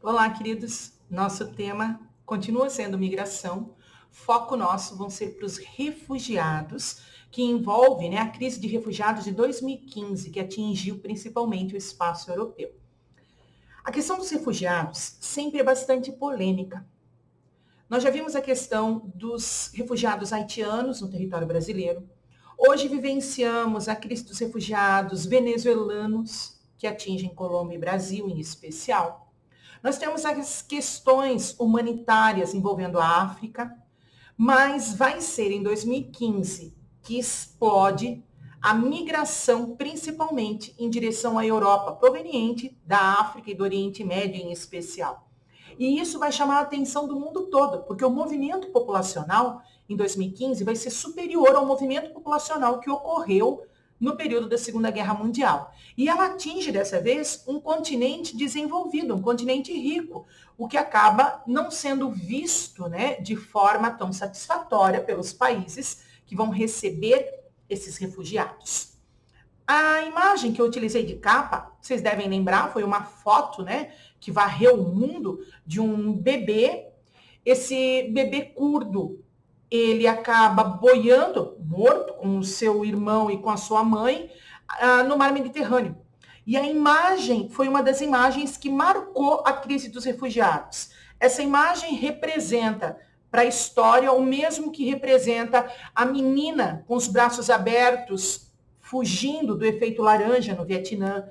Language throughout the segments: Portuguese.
Olá, queridos. Nosso tema continua sendo migração. Foco nosso vão ser para os refugiados, que envolve, a crise de refugiados de 2015, que atingiu principalmente o espaço europeu. A questão dos refugiados sempre é bastante polêmica. Nós já vimos a questão dos refugiados haitianos no território brasileiro. Hoje vivenciamos a crise dos refugiados venezuelanos, que atingem Colômbia e Brasil em especial. Nós temos as questões humanitárias envolvendo a África, mas vai ser em 2015 que explode a migração, principalmente em direção à Europa, proveniente da África e do Oriente Médio em especial. E isso vai chamar a atenção do mundo todo, porque o movimento populacional em 2015 vai ser superior ao movimento populacional que ocorreu no período da Segunda Guerra Mundial. E ela atinge, dessa vez, um continente desenvolvido, um continente rico, o que acaba não sendo visto, de forma tão satisfatória pelos países que vão receber esses refugiados. A imagem que eu utilizei de capa, vocês devem lembrar, foi uma foto, que varreu o mundo de um bebê. Esse bebê curdo, ele acaba boiando, morto, com o seu irmão e com a sua mãe, no mar Mediterrâneo. E a imagem foi uma das imagens que marcou a crise dos refugiados. Essa imagem representa para a história o mesmo que representa a menina com os braços abertos, fugindo do efeito laranja no Vietnã,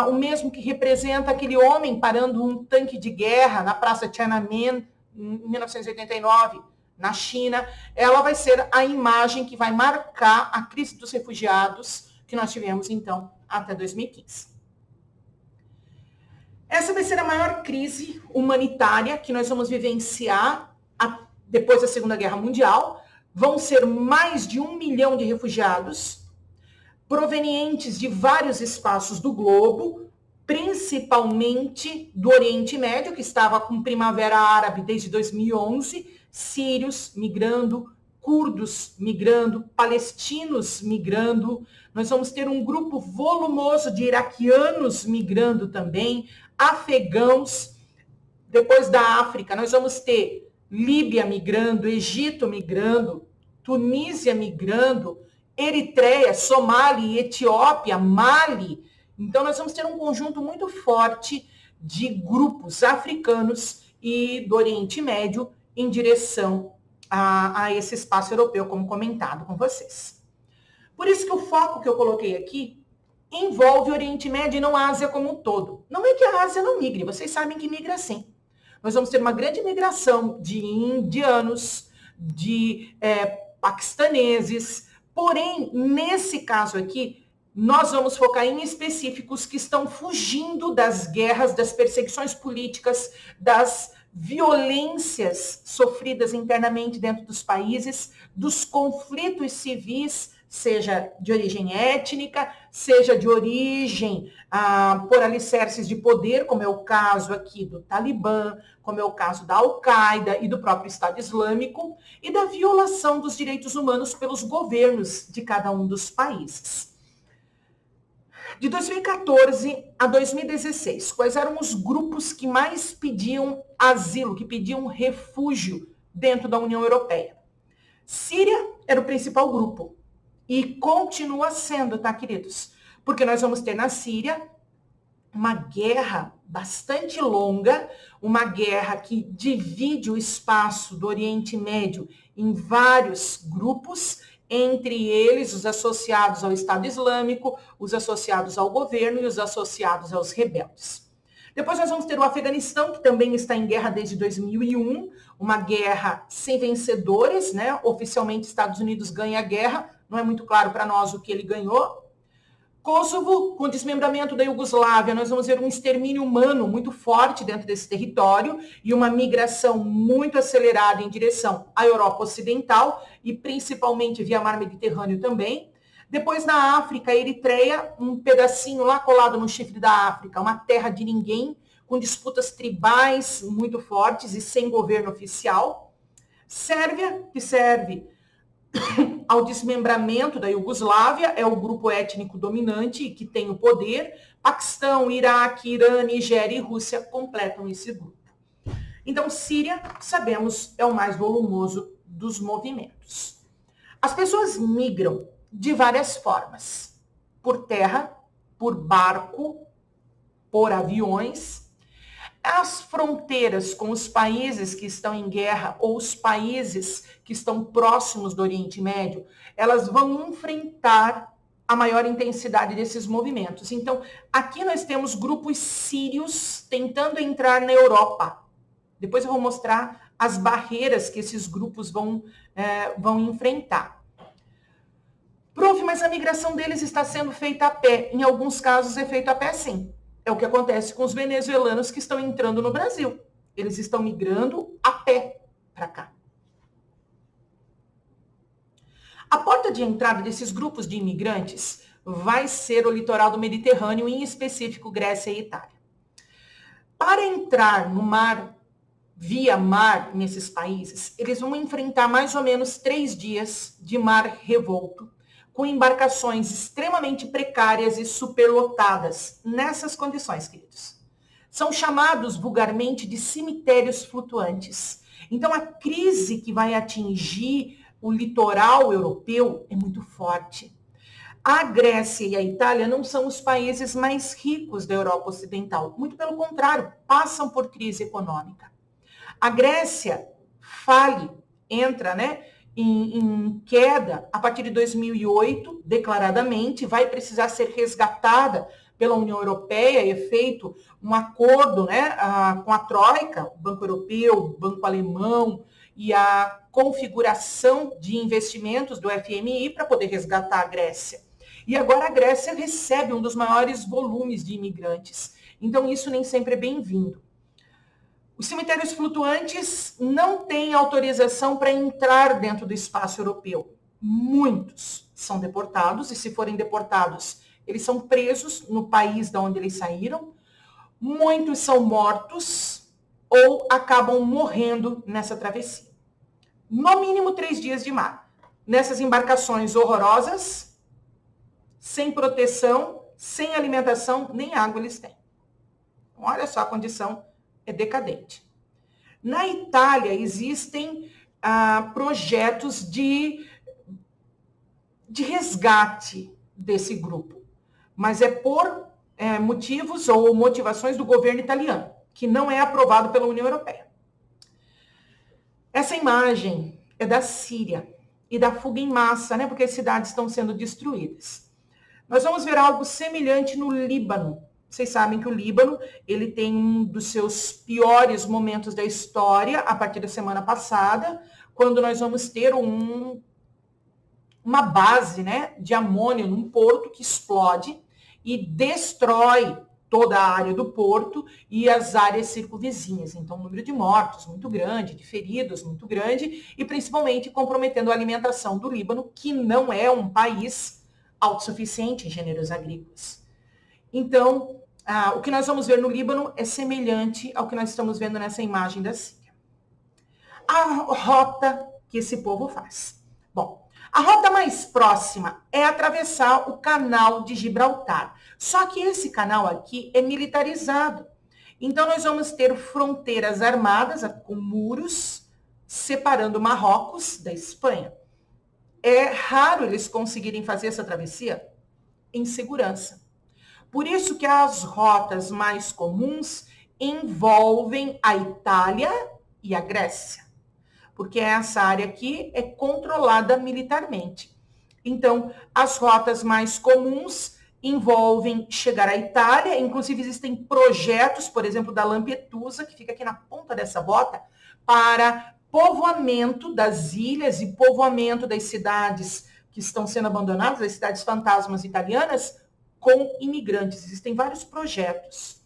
o mesmo que representa aquele homem parando um tanque de guerra na Praça Tiananmen, em 1989, na China. Ela vai ser a imagem que vai marcar a crise dos refugiados que nós tivemos, então, até 2015. Essa vai ser a maior crise humanitária que nós vamos vivenciar depois da Segunda Guerra Mundial. Vão ser mais de 1 milhão de refugiados, provenientes de vários espaços do globo, principalmente do Oriente Médio, que estava com Primavera Árabe desde 2011, sírios migrando, curdos migrando, palestinos migrando. Nós vamos ter um grupo volumoso de iraquianos migrando também, afegãos. Depois da África, nós vamos ter Líbia migrando, Egito migrando, Tunísia migrando, Eritreia, Somália, Etiópia, Mali. Então, nós vamos ter um conjunto muito forte de grupos africanos e do Oriente Médio em direção a esse espaço europeu, como comentado com vocês. Por isso que o foco que eu coloquei aqui envolve o Oriente Médio e não a Ásia como um todo. Não é que a Ásia não migre, vocês sabem que migra sim. Nós vamos ter uma grande migração de indianos, de paquistaneses. Porém, nesse caso aqui, nós vamos focar em específicos que estão fugindo das guerras, das perseguições políticas, das violências sofridas internamente dentro dos países, dos conflitos civis, seja de origem étnica, seja de origem por alicerces de poder, como é o caso aqui do Talibã, como é o caso da Al-Qaeda e do próprio Estado Islâmico, e da violação dos direitos humanos pelos governos de cada um dos países. De 2014 a 2016, quais eram os grupos que mais pediam asilo, que pediam refúgio dentro da União Europeia? Síria era o principal grupo. E continua sendo, tá, queridos? Porque nós vamos ter na Síria uma guerra bastante longa, uma guerra que divide o espaço do Oriente Médio em vários grupos, entre eles os associados ao Estado Islâmico, os associados ao governo e os associados aos rebeldes. Depois nós vamos ter o Afeganistão, que também está em guerra desde 2001, uma guerra sem vencedores, Oficialmente, Estados Unidos ganha a guerra, não é muito claro para nós o que ele ganhou. Kosovo, com o desmembramento da Iugoslávia, nós vamos ver um extermínio humano muito forte dentro desse território e uma migração muito acelerada em direção à Europa Ocidental e principalmente via Mar Mediterrâneo também. Depois, na África, Eritreia, um pedacinho lá colado no chifre da África, uma terra de ninguém, com disputas tribais muito fortes e sem governo oficial. Sérvia, que serve ao desmembramento da Iugoslávia, é o grupo étnico dominante que tem o poder. Paquistão, Iraque, Irã, Nigéria e Rússia completam esse grupo. Então, Síria, sabemos, é o mais volumoso dos movimentos. As pessoas migram de várias formas: por terra, por barco, por aviões. As fronteiras com os países que estão em guerra ou os países que estão próximos do Oriente Médio, elas vão enfrentar a maior intensidade desses movimentos. Então, aqui nós temos grupos sírios tentando entrar na Europa. Depois eu vou mostrar as barreiras que esses grupos vão enfrentar. Prof, mas a migração deles está sendo feita a pé. Em alguns casos é feito a pé sim. É o que acontece com os venezuelanos que estão entrando no Brasil. Eles estão migrando a pé para cá. A porta de entrada desses grupos de imigrantes vai ser o litoral do Mediterrâneo, em específico Grécia e Itália. Para entrar no mar, via mar, nesses países, eles vão enfrentar mais ou menos 3 dias de mar revolto, com embarcações extremamente precárias e superlotadas nessas condições, queridos. São chamados vulgarmente de cemitérios flutuantes. Então, a crise que vai atingir o litoral europeu é muito forte. A Grécia e a Itália não são os países mais ricos da Europa Ocidental. Muito pelo contrário, passam por crise econômica. A Grécia entra, em queda a partir de 2008, declaradamente, vai precisar ser resgatada pela União Europeia, e é feito um acordo com a Troika, o Banco Europeu, o Banco Alemão, e a configuração de investimentos do FMI para poder resgatar a Grécia. E agora a Grécia recebe um dos maiores volumes de imigrantes. Então isso nem sempre é bem-vindo. Os cemitérios flutuantes não têm autorização para entrar dentro do espaço europeu. Muitos são deportados, e se forem deportados, eles são presos no país de onde eles saíram. Muitos são mortos ou acabam morrendo nessa travessia. No mínimo 3 dias de mar. Nessas embarcações horrorosas, sem proteção, sem alimentação, nem água eles têm. Olha só a condição. É decadente. Na Itália, existem projetos de resgate desse grupo, mas é por motivos ou motivações do governo italiano, que não é aprovado pela União Europeia. Essa imagem é da Síria e da fuga em massa, porque as cidades estão sendo destruídas. Nós vamos ver algo semelhante no Líbano. Vocês sabem que o Líbano, ele tem um dos seus piores momentos da história a partir da semana passada, quando nós vamos ter uma base de amônio num porto que explode e destrói toda a área do porto e as áreas circunvizinhas. Então, o número de mortos muito grande, de feridos muito grande, e principalmente comprometendo a alimentação do Líbano, que não é um país autossuficiente em gêneros agrícolas. Então, o que nós vamos ver no Líbano é semelhante ao que nós estamos vendo nessa imagem da Síria. A rota que esse povo faz. Bom, a rota mais próxima é atravessar o canal de Gibraltar. Só que esse canal aqui é militarizado. Então, nós vamos ter fronteiras armadas com muros separando Marrocos da Espanha. É raro eles conseguirem fazer essa travessia em segurança. Por isso que as rotas mais comuns envolvem a Itália e a Grécia, porque essa área aqui é controlada militarmente. Então, as rotas mais comuns envolvem chegar à Itália, inclusive existem projetos, por exemplo, da Lampedusa, que fica aqui na ponta dessa bota, para povoamento das ilhas e povoamento das cidades que estão sendo abandonadas, as cidades fantasmas italianas, com imigrantes. Existem vários projetos.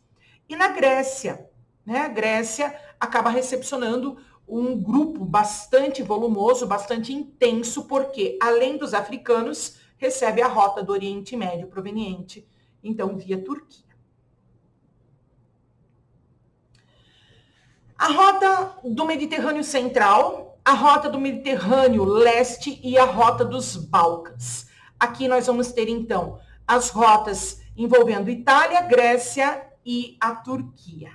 E na Grécia, a Grécia acaba recepcionando um grupo bastante volumoso, bastante intenso, porque, além dos africanos, recebe a rota do Oriente Médio proveniente, então, via Turquia. A rota do Mediterrâneo Central a rota do Mediterrâneo Leste e a rota dos Balcãs. Aqui nós vamos ter, então, as rotas envolvendo Itália, Grécia e a Turquia.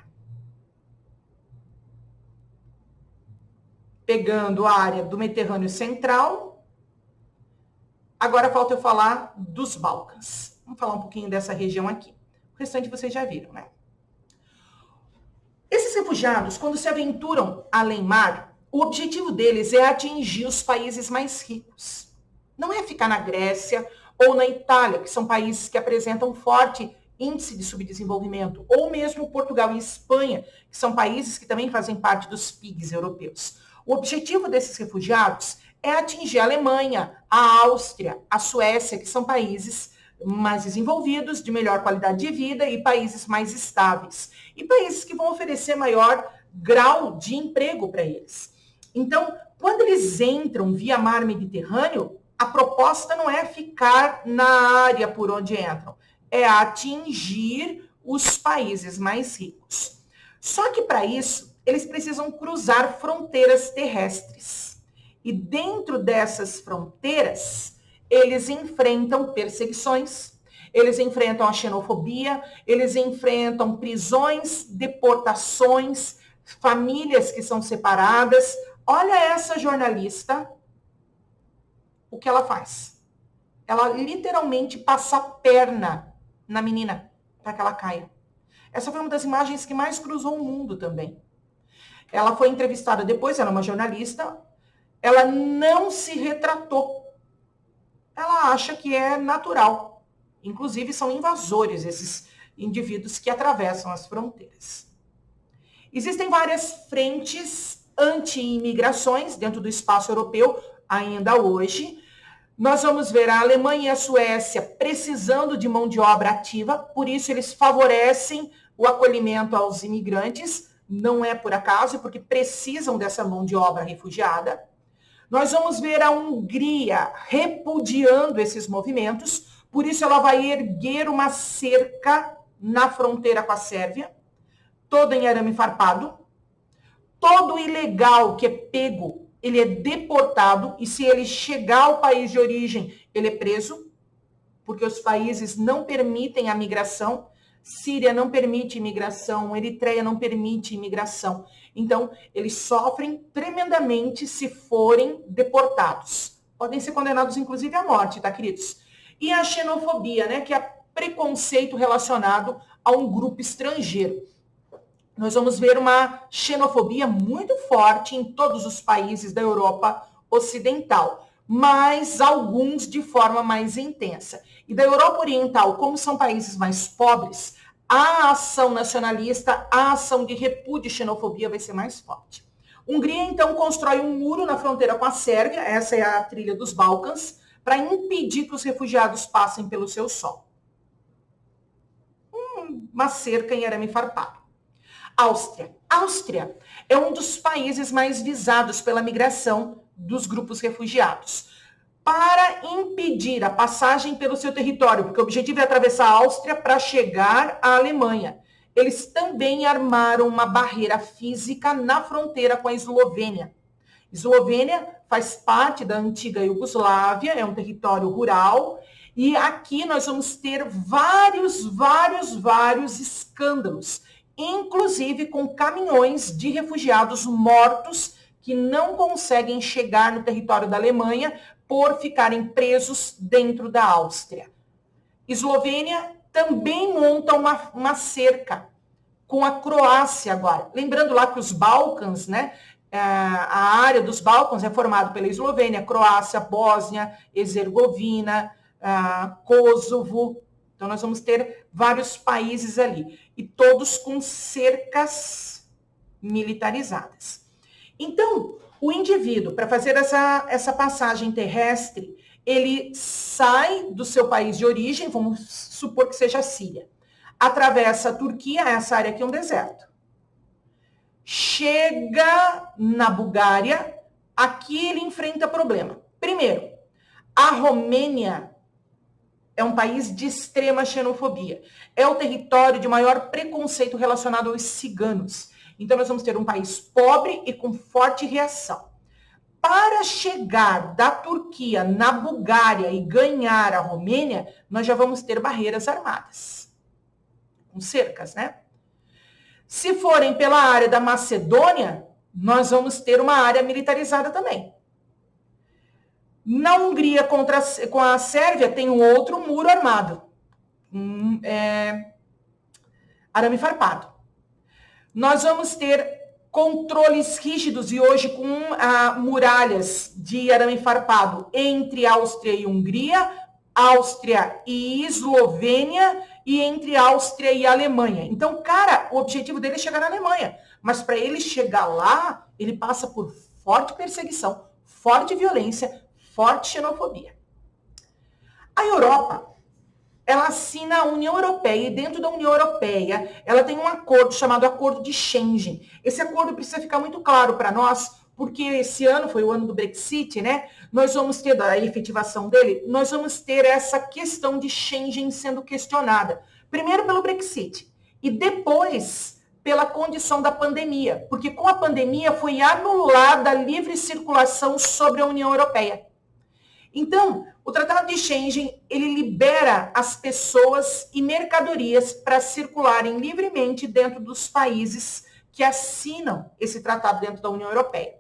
Pegando a área do Mediterrâneo Central, agora falta eu falar dos Balcãs. Vamos falar um pouquinho dessa região aqui. O restante vocês já viram, né? Esses refugiados, quando se aventuram além mar, o objetivo deles é atingir os países mais ricos. Não é ficar na Grécia ou na Itália, que são países que apresentam forte índice de subdesenvolvimento, ou mesmo Portugal e Espanha, que são países que também fazem parte dos PIGs europeus. O objetivo desses refugiados é atingir a Alemanha, a Áustria, a Suécia, que são países mais desenvolvidos, de melhor qualidade de vida e países mais estáveis. E países que vão oferecer maior grau de emprego para eles. Então, quando eles entram via mar Mediterrâneo, a proposta não é ficar na área por onde entram, é atingir os países mais ricos. Só que para isso, eles precisam cruzar fronteiras terrestres. E dentro dessas fronteiras, eles enfrentam perseguições, eles enfrentam a xenofobia, eles enfrentam prisões, deportações, famílias que são separadas. Olha essa jornalista, o que ela faz? Ela literalmente passa a perna na menina para que ela caia. Essa foi uma das imagens que mais cruzou o mundo também. Ela foi entrevistada depois, ela é uma jornalista, ela não se retratou. Ela acha que é natural. Inclusive, são invasores esses indivíduos que atravessam as fronteiras. Existem várias frentes anti-imigrações dentro do espaço europeu, ainda hoje. Nós vamos ver a Alemanha e a Suécia precisando de mão de obra ativa, por isso eles favorecem o acolhimento aos imigrantes, não é por acaso, porque precisam dessa mão de obra refugiada. Nós vamos ver a Hungria repudiando esses movimentos, por isso ela vai erguer uma cerca na fronteira com a Sérvia, toda em arame farpado. Todo ilegal que é pego, ele é deportado, e se ele chegar ao país de origem, ele é preso, porque os países não permitem a migração. Síria não permite imigração, Eritreia não permite imigração. Então, eles sofrem tremendamente se forem deportados. Podem ser condenados, inclusive, à morte, tá, queridos? E a xenofobia, né, que é preconceito relacionado a um grupo estrangeiro. Nós vamos ver uma xenofobia muito forte em todos os países da Europa Ocidental, mas alguns de forma mais intensa. E da Europa Oriental, como são países mais pobres, a ação nacionalista, a ação de repúdio e xenofobia vai ser mais forte. Hungria, então, constrói um muro na fronteira com a Sérvia, essa é a trilha dos Balcãs, para impedir que os refugiados passem pelo seu solo. Uma cerca em arame farpado. Áustria. Áustria é um dos países mais visados pela migração dos grupos refugiados. Para impedir a passagem pelo seu território, porque o objetivo é atravessar a Áustria para chegar à Alemanha. Eles também armaram uma barreira física na fronteira com a Eslovênia. Eslovênia faz parte da antiga Iugoslávia, é um território rural, e aqui nós vamos ter vários escândalos, inclusive com caminhões de refugiados mortos que não conseguem chegar no território da Alemanha por ficarem presos dentro da Áustria. Eslovênia também monta uma cerca com a Croácia agora. Lembrando lá que os Balcãs, né, a área dos Balcãs é formada pela Eslovênia, Croácia, Bósnia, Herzegovina, Kosovo. Então, nós vamos ter vários países ali. E todos com cercas militarizadas. Então, o indivíduo, para fazer essa passagem terrestre, ele sai do seu país de origem, vamos supor que seja a Síria, atravessa a Turquia, essa área aqui é um deserto. Chega na Bulgária, aqui ele enfrenta problema. Primeiro, a Romênia é um país de extrema xenofobia. É o território de maior preconceito relacionado aos ciganos. Então, nós vamos ter um país pobre e com forte reação. para chegar da Turquia na Bulgária e ganhar a Romênia, nós já vamos ter barreiras armadas, com cercas, né? Se forem pela área da Macedônia, nós vamos ter uma área militarizada também. Na Hungria com a Sérvia tem um outro muro armado, arame farpado. Nós vamos ter controles rígidos e hoje com muralhas de arame farpado entre Áustria e Hungria, Áustria e Eslovênia e entre Áustria e Alemanha. Então, cara, o objetivo dele é chegar na Alemanha, mas para ele chegar lá, ele passa por forte perseguição, forte violência, forte xenofobia. A Europa, ela assina a União Europeia e dentro da União Europeia ela tem um acordo chamado Acordo de Schengen. Esse acordo precisa ficar muito claro para nós, porque esse ano foi o ano do Brexit, né? Nós vamos ter a efetivação dele, nós vamos ter essa questão de Schengen sendo questionada. Primeiro pelo Brexit e depois pela condição da pandemia, porque com a pandemia foi anulada a livre circulação sobre a União Europeia. Então, o Tratado de Schengen, ele libera as pessoas e mercadorias para circularem livremente dentro dos países que assinam esse tratado dentro da União Europeia.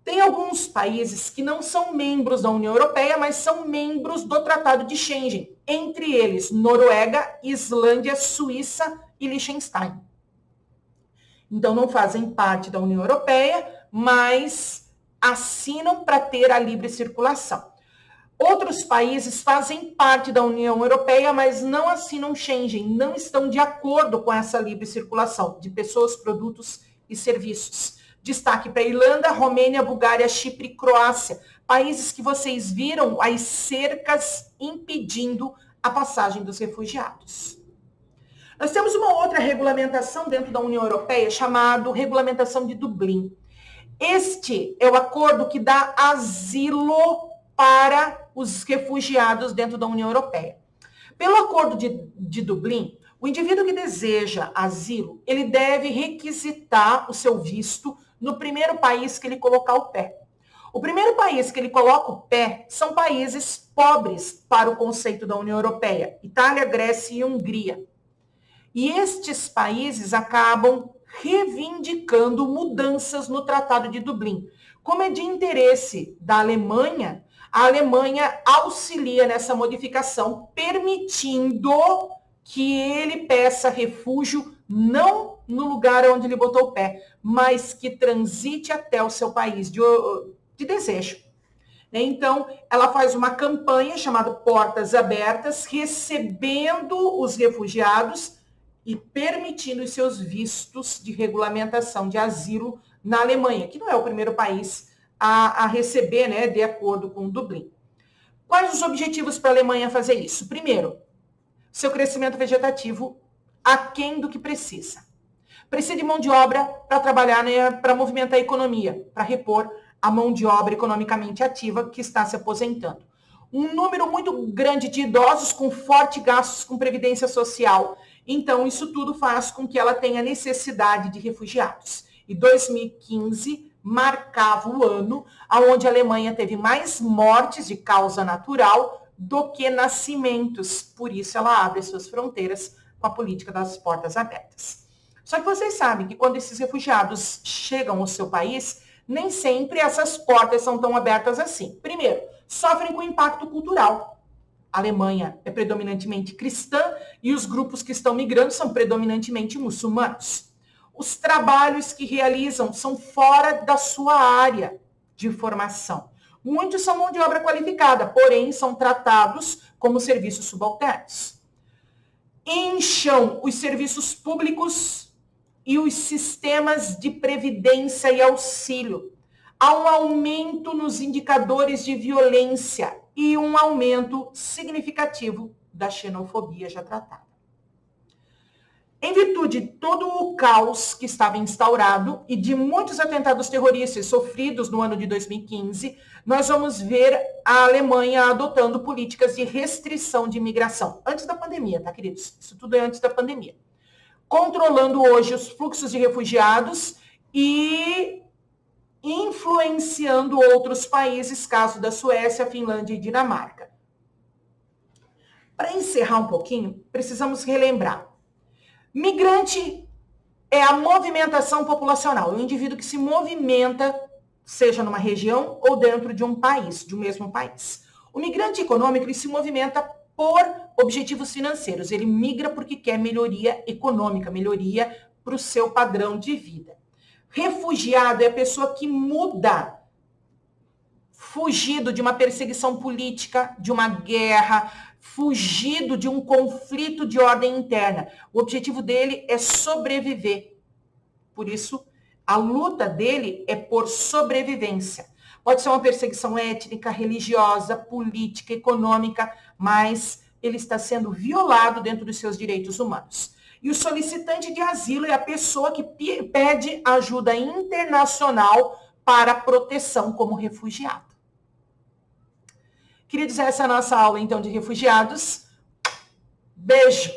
Tem alguns países que não são membros da União Europeia, mas são membros do Tratado de Schengen. Entre eles, Noruega, Islândia, Suíça e Liechtenstein. Então, não fazem parte da União Europeia, mas assinam para ter a livre circulação. Outros países fazem parte da União Europeia, mas não assinam Schengen, não estão de acordo com essa livre circulação de pessoas, produtos e serviços. Destaque para Irlanda, Romênia, Bulgária, Chipre e Croácia, países que vocês viram as cercas impedindo a passagem dos refugiados. Nós temos uma outra regulamentação dentro da União Europeia chamada Regulamentação de Dublin. Este é o acordo que dá asilo para os refugiados dentro da União Europeia. Pelo acordo de Dublin, o indivíduo que deseja asilo, ele deve requisitar o seu visto no primeiro país que ele colocar o pé. O primeiro país que ele coloca o pé são países pobres para o conceito da União Europeia, Itália, Grécia e Hungria. E estes países acabam reivindicando mudanças no Tratado de Dublin. Como é de interesse da Alemanha, a Alemanha auxilia nessa modificação, permitindo que ele peça refúgio não no lugar onde ele botou o pé, mas que transite até o seu país de desejo. Então, ela faz uma campanha chamada Portas Abertas, recebendo os refugiados e permitindo os seus vistos de regulamentação de asilo na Alemanha, que não é o primeiro país a receber, né, de acordo com o Dublin. Quais os objetivos para a Alemanha fazer isso? Primeiro, seu crescimento vegetativo aquém do que precisa. Precisa de mão de obra para trabalhar, né, para movimentar a economia, para repor a mão de obra economicamente ativa que está se aposentando. Um número muito grande de idosos com forte gastos com previdência social. Então, isso tudo faz com que ela tenha necessidade de refugiados. E 2015 marcava o ano onde a Alemanha teve mais mortes de causa natural do que nascimentos. Por isso, ela abre suas fronteiras com a política das portas abertas. Só que vocês sabem que quando esses refugiados chegam ao seu país, nem sempre essas portas são tão abertas assim. Primeiro, sofrem com impacto cultural. A Alemanha é predominantemente cristã e os grupos que estão migrando são predominantemente muçulmanos. Os trabalhos que realizam são fora da sua área de formação. Muitos são mão de obra qualificada, porém são tratados como serviços subalternos. Incham os serviços públicos e os sistemas de previdência e auxílio. Há um aumento nos indicadores de violência e um aumento significativo da xenofobia já tratada. Em virtude de todo o caos que estava instaurado e de muitos atentados terroristas sofridos no ano de 2015, nós vamos ver a Alemanha adotando políticas de restrição de imigração. Antes da pandemia, tá, queridos? Isso tudo é antes da pandemia. Controlando hoje os fluxos de refugiados e influenciando outros países, caso da Suécia, Finlândia e Dinamarca. Para encerrar um pouquinho, precisamos relembrar. Migrante é a movimentação populacional, é o indivíduo que se movimenta, seja numa região ou dentro de um país, de um mesmo país. O migrante econômico, ele se movimenta por objetivos financeiros, ele migra porque quer melhoria econômica, melhoria para o seu padrão de vida. Refugiado é a pessoa que muda, fugido de uma perseguição política, de uma guerra, fugido de um conflito de ordem interna. O objetivo dele é sobreviver. Por isso, a luta dele é por sobrevivência. Pode ser uma perseguição étnica, religiosa, política, econômica, mas ele está sendo violado dentro dos seus direitos humanos. E o solicitante de asilo é a pessoa que pede ajuda internacional para proteção como refugiado. Queridos, essa é a nossa aula, então, de refugiados. Beijo!